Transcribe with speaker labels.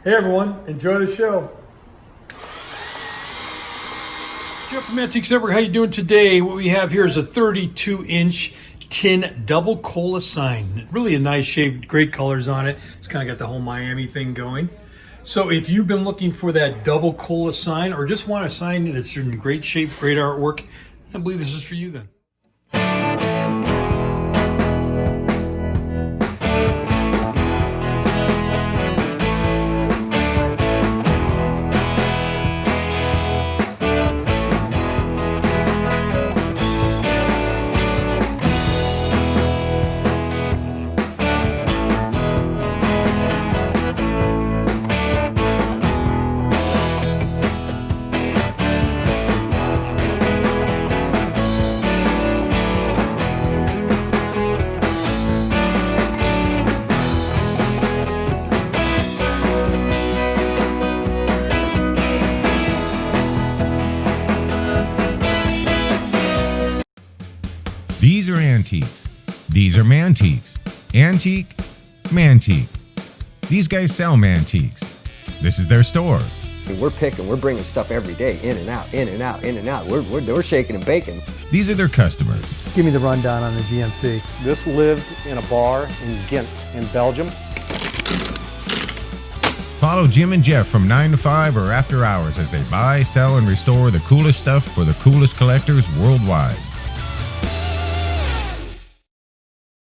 Speaker 1: Hey everyone, enjoy the show. Jeff from Mantiques Network, how you doing today? What we have here is a 32-inch tin double cola sign. Really a nice shape, great colors on it. It's kind of got the whole Miami thing going. So if you've been looking for that double cola sign or just want a sign that's in great shape, great artwork, I believe this is for you then.
Speaker 2: These are antiques. These are mantiques. Antique, mantique. These guys sell mantiques. This is their store.
Speaker 3: We're picking, we're bringing stuff every day, in and out, in and out, in and out. We're shaking and baking.
Speaker 2: These are their customers.
Speaker 4: Give me the rundown on the GMC.
Speaker 5: This lived in a bar in Ghent in Belgium.
Speaker 2: Follow Jim and Jeff from 9 to 5 or after hours as they buy, sell, and restore the coolest stuff for the coolest collectors worldwide.